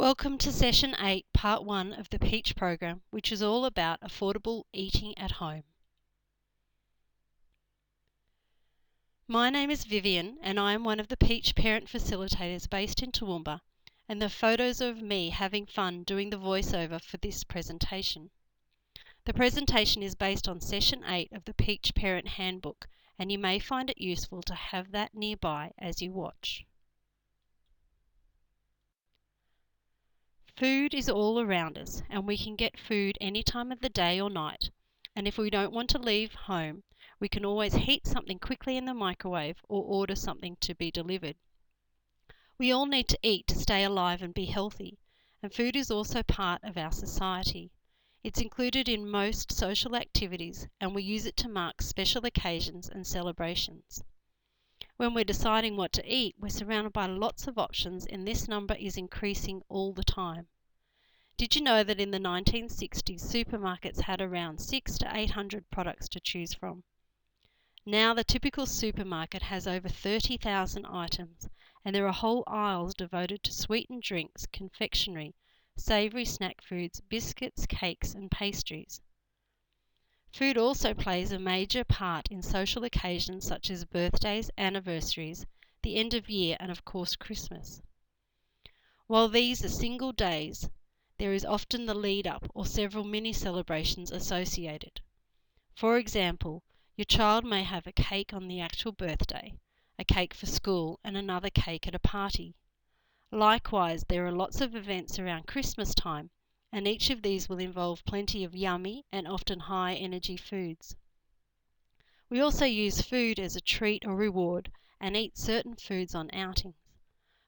Welcome to Session 8, Part 1 of the PEACH program, which is all about affordable eating at home. My name is Vivian and I am one of the PEACH parent facilitators based in Toowoomba, and the photos of me having fun doing the voiceover for this presentation. The presentation is based on Session 8 of the PEACH Parent Handbook, and you may find it useful to have that nearby as you watch. Food is all around us, and we can get food any time of the day or night. And if we don't want to leave home, we can always heat something quickly in the microwave or order something to be delivered. We all need to eat to stay alive and be healthy, and food is also part of our society. It's included in most social activities, and we use it to mark special occasions and celebrations. When we're deciding what to eat, we're surrounded by lots of options, and this number is increasing all the time. Did you know that in the 1960s, supermarkets had around 600 to 800 products to choose from? Now the typical supermarket has over 30,000 items, and there are whole aisles devoted to sweetened drinks, confectionery, savoury snack foods, biscuits, cakes and pastries. Food also plays a major part in social occasions such as birthdays, anniversaries, the end of year and of course Christmas. While these are single days, there is often the lead up or several mini celebrations associated. For example, your child may have a cake on the actual birthday, a cake for school and another cake at a party. Likewise, there are lots of events around Christmas time, and each of these will involve plenty of yummy and often high energy foods. We also use food as a treat or reward and eat certain foods on outings.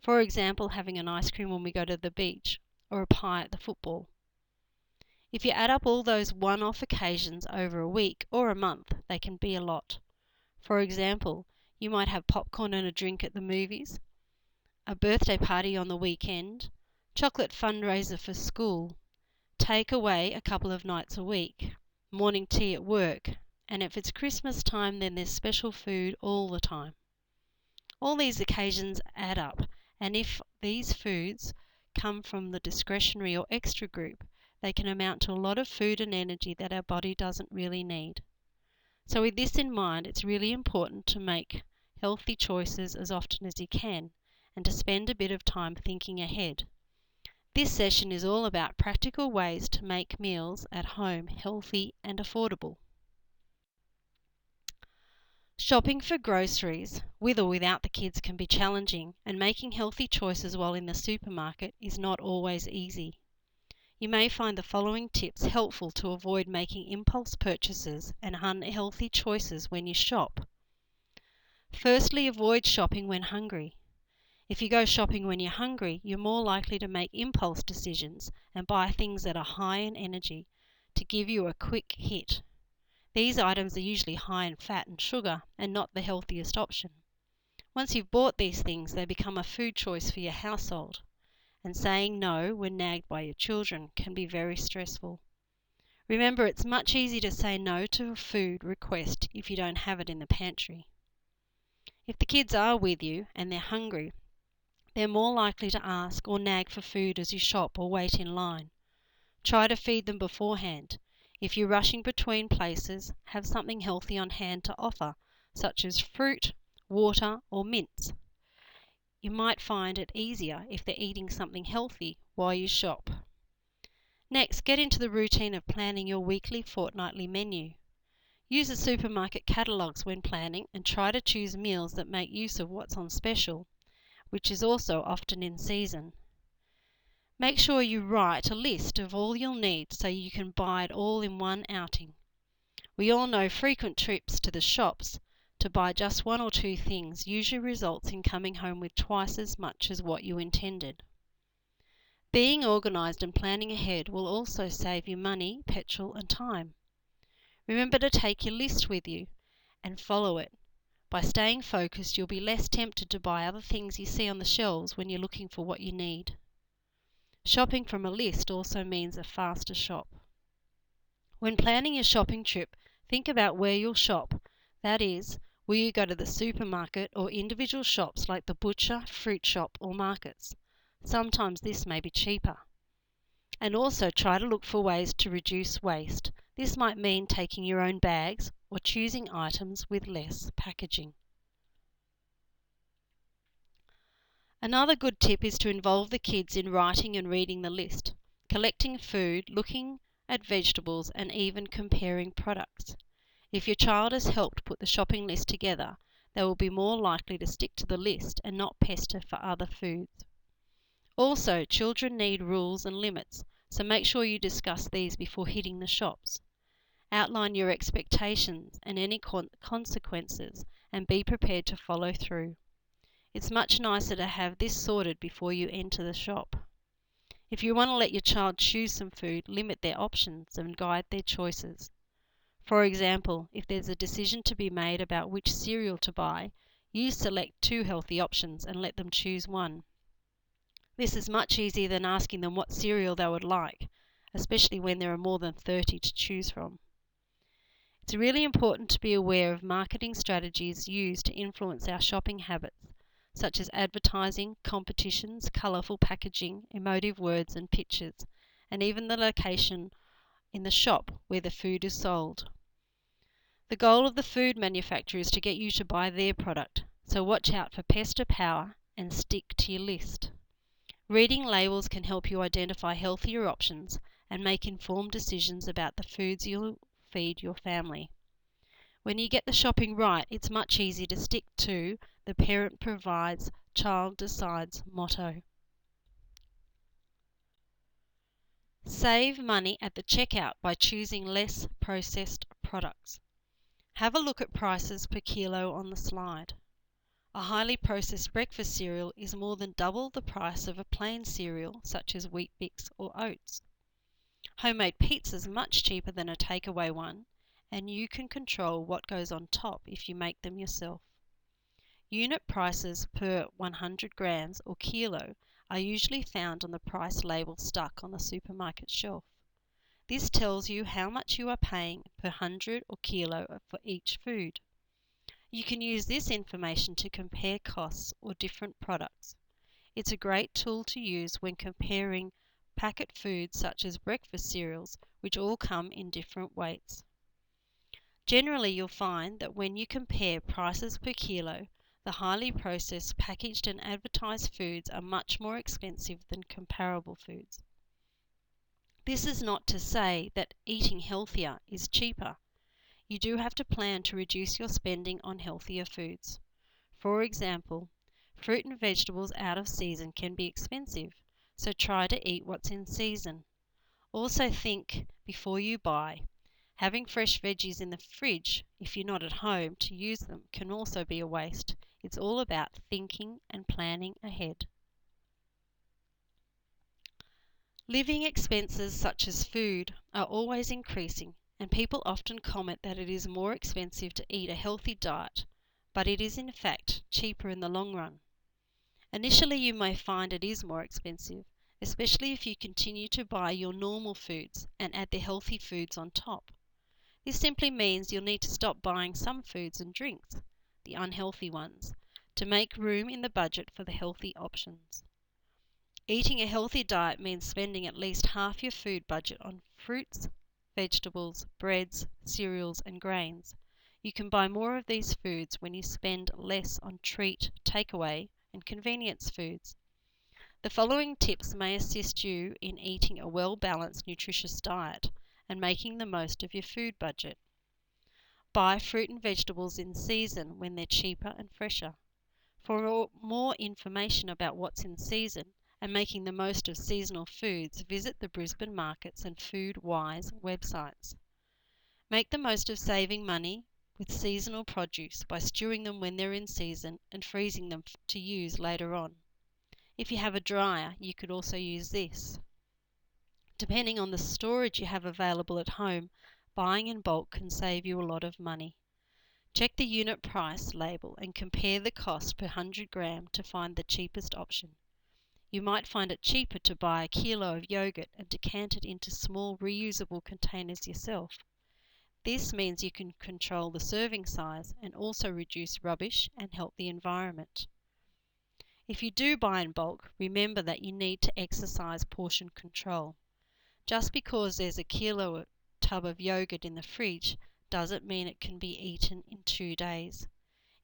For example, having an ice cream when we go to the beach or a pie at the football. If you add up all those one-off occasions over a week or a month, they can be a lot. For example, you might have popcorn and a drink at the movies, a birthday party on the weekend, chocolate fundraiser for school, take away a couple of nights a week, morning tea at work, and if it's Christmas time then there's special food all the time. All these occasions add up, and if these foods come from the discretionary or extra group, they can amount to a lot of food and energy that our body doesn't really need. So with this in mind, it's really important to make healthy choices as often as you can and to spend a bit of time thinking ahead. This session is all about practical ways to make meals at home healthy and affordable. Shopping for groceries, with or without the kids, can be challenging, and making healthy choices while in the supermarket is not always easy. You may find the following tips helpful to avoid making impulse purchases and unhealthy choices when you shop. Firstly, avoid shopping when hungry. If you go shopping when you're hungry, you're more likely to make impulse decisions and buy things that are high in energy to give you a quick hit. These items are usually high in fat and sugar and not the healthiest option. Once you've bought these things, they become a food choice for your household, and saying no when nagged by your children can be very stressful. Remember, it's much easier to say no to a food request if you don't have it in the pantry. If the kids are with you and they're hungry, they're more likely to ask or nag for food as you shop or wait in line. Try to feed them beforehand. If you're rushing between places, have something healthy on hand to offer, such as fruit, water or mints. You might find it easier if they're eating something healthy while you shop. Next, get into the routine of planning your weekly, fortnightly menu. Use the supermarket catalogues when planning and try to choose meals that make use of what's on special, which is also often in season. Make sure you write a list of all you'll need so you can buy it all in one outing. We all know frequent trips to the shops to buy just one or two things usually results in coming home with twice as much as what you intended. Being organised and planning ahead will also save you money, petrol and time. Remember to take your list with you and follow it. By staying focused, you'll be less tempted to buy other things you see on the shelves when you're looking for what you need. Shopping from a list also means a faster shop. When planning your shopping trip, think about where you'll shop. That is, will you go to the supermarket or individual shops like the butcher, fruit shop or markets? Sometimes this may be cheaper. And also try to look for ways to reduce waste. This might mean taking your own bags or choosing items with less packaging. Another good tip is to involve the kids in writing and reading the list, collecting food, looking at vegetables, and even comparing products. If your child has helped put the shopping list together, they will be more likely to stick to the list and not pester for other foods. Also, children need rules and limits, so make sure you discuss these before hitting the shops. Outline your expectations and any consequences and be prepared to follow through. It's much nicer to have this sorted before you enter the shop. If you want to let your child choose some food, limit their options and guide their choices. For example, if there's a decision to be made about which cereal to buy, you select 2 healthy options and let them choose one. This is much easier than asking them what cereal they would like, especially when there are more than 30 to choose from. It's really important to be aware of marketing strategies used to influence our shopping habits, such as advertising, competitions, colourful packaging, emotive words and pictures, and even the location in the shop where the food is sold. The goal of the food manufacturer is to get you to buy their product, so watch out for pester power and stick to your list. Reading labels can help you identify healthier options and make informed decisions about the foods you'll feed your family. When you get the shopping right, it's much easier to stick to the parent provides, child decides motto. Save money at the checkout by choosing less processed products. Have a look at prices per kilo on the slide. A highly processed breakfast cereal is more than double the price of a plain cereal such as Wheat Bix or oats. Homemade pizza is much cheaper than a takeaway one, and you can control what goes on top if you make them yourself. Unit prices per 100 grams or kilo are usually found on the price label stuck on the supermarket shelf. This tells you how much you are paying per 100 or kilo for each food. You can use this information to compare costs or different products. It's a great tool to use when comparing packet foods such as breakfast cereals, which all come in different weights. Generally, you'll find that when you compare prices per kilo, the highly processed, packaged and advertised foods are much more expensive than comparable foods. This is not to say that eating healthier is cheaper. You do have to plan to reduce your spending on healthier foods. For example, fruit and vegetables out of season can be expensive, so try to eat what's in season. Also think before you buy. Having fresh veggies in the fridge, if you're not at home to use them, can also be a waste. It's all about thinking and planning ahead. Living expenses such as food are always increasing, and people often comment that it is more expensive to eat a healthy diet, but it is in fact cheaper in the long run. Initially you may find it is more expensive, especially if you continue to buy your normal foods and add the healthy foods on top. This simply means you'll need to stop buying some foods and drinks, the unhealthy ones, to make room in the budget for the healthy options. Eating a healthy diet means spending at least half your food budget on fruits, vegetables, breads, cereals and grains. You can buy more of these foods when you spend less on treat, takeaway and convenience foods. The following tips may assist you in eating a well-balanced, nutritious diet and making the most of your food budget. Buy fruit and vegetables in season when they're cheaper and fresher. For more information about what's in season and making the most of seasonal foods, visit the Brisbane Markets and FoodWise websites. Make the most of saving money with seasonal produce by stewing them when they're in season and freezing them to use later on. If you have a dryer, you could also use this. Depending on the storage you have available at home, buying in bulk can save you a lot of money. Check the unit price label and compare the cost per 100 gram to find the cheapest option. You might find it cheaper to buy a kilo of yogurt and decant it into small reusable containers yourself. This means you can control the serving size and also reduce rubbish and help the environment. If you do buy in bulk, remember that you need to exercise portion control. Just because there's a kilo tub of yogurt in the fridge doesn't mean it can be eaten in 2 days.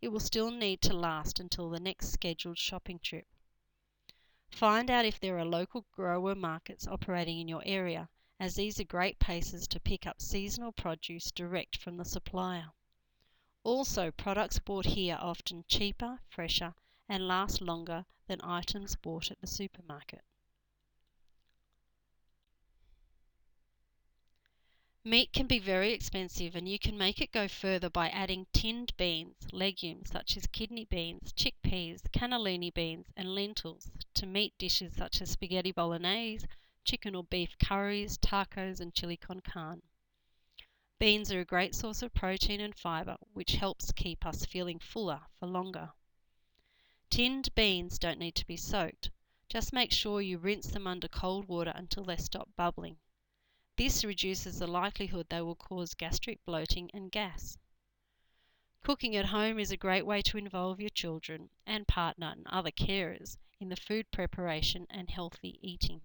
It will still need to last until the next scheduled shopping trip. Find out if there are local grower markets operating in your area, as these are great places to pick up seasonal produce direct from the supplier. Also, products bought here are often cheaper, fresher, and last longer than items bought at the supermarket. Meat can be very expensive, and you can make it go further by adding tinned beans, legumes such as kidney beans, chickpeas, cannellini beans, and lentils to meat dishes such as spaghetti bolognese, chicken or beef curries, tacos, and chili con carne. Beans are a great source of protein and fibre, which helps keep us feeling fuller for longer. Tinned beans don't need to be soaked. Just make sure you rinse them under cold water until they stop bubbling. This reduces the likelihood they will cause gastric bloating and gas. Cooking at home is a great way to involve your children and partner and other carers in the food preparation and healthy eating.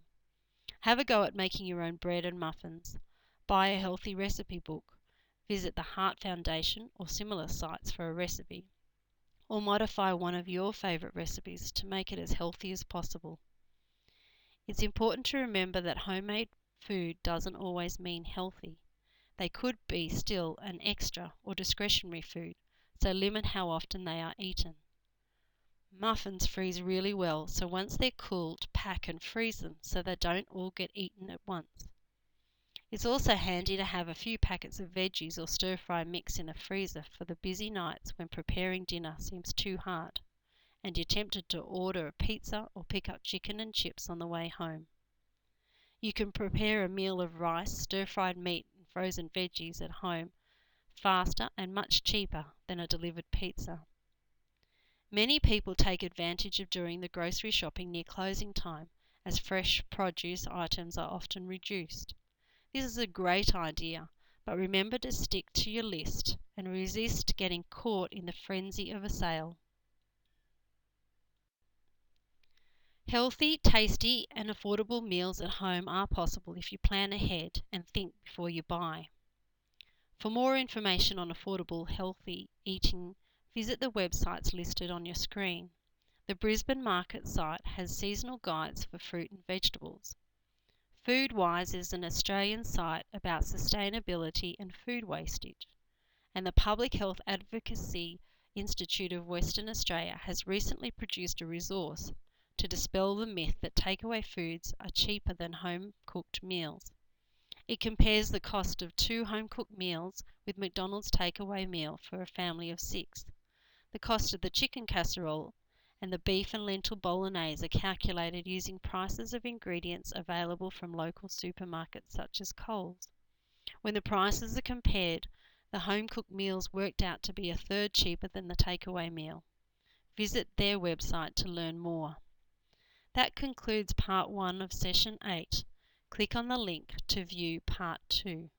Have a go at making your own bread and muffins. Buy a healthy recipe book. Visit the Heart Foundation or similar sites for a recipe. Or modify one of your favourite recipes to make it as healthy as possible. It's important to remember that homemade food doesn't always mean healthy. They could be still an extra or discretionary food, so limit how often they are eaten. Muffins freeze really well, so once they're cooled, pack and freeze them so they don't all get eaten at once. It's also handy to have a few packets of veggies or stir-fry mix in a freezer for the busy nights when preparing dinner seems too hard and you're tempted to order a pizza or pick up chicken and chips on the way home. You can prepare a meal of rice, stir-fried meat and frozen veggies at home faster and much cheaper than a delivered pizza. Many people take advantage of doing the grocery shopping near closing time, as fresh produce items are often reduced. This is a great idea, but remember to stick to your list and resist getting caught in the frenzy of a sale. Healthy, tasty and affordable meals at home are possible if you plan ahead and think before you buy. For more information on affordable, healthy eating, visit the websites listed on your screen. The Brisbane Market site has seasonal guides for fruit and vegetables. Foodwise is an Australian site about sustainability and food wastage, and the Public Health Advocacy Institute of Western Australia has recently produced a resource to dispel the myth that takeaway foods are cheaper than home-cooked meals. It compares the cost of 2 home-cooked meals with McDonald's takeaway meal for a family of 6. The cost of the chicken casserole and the beef and lentil bolognese are calculated using prices of ingredients available from local supermarkets such as Coles. When the prices are compared, the home-cooked meals worked out to be a third cheaper than the takeaway meal. Visit their website to learn more. That concludes part 1 of session 8. Click on the link to view part 2.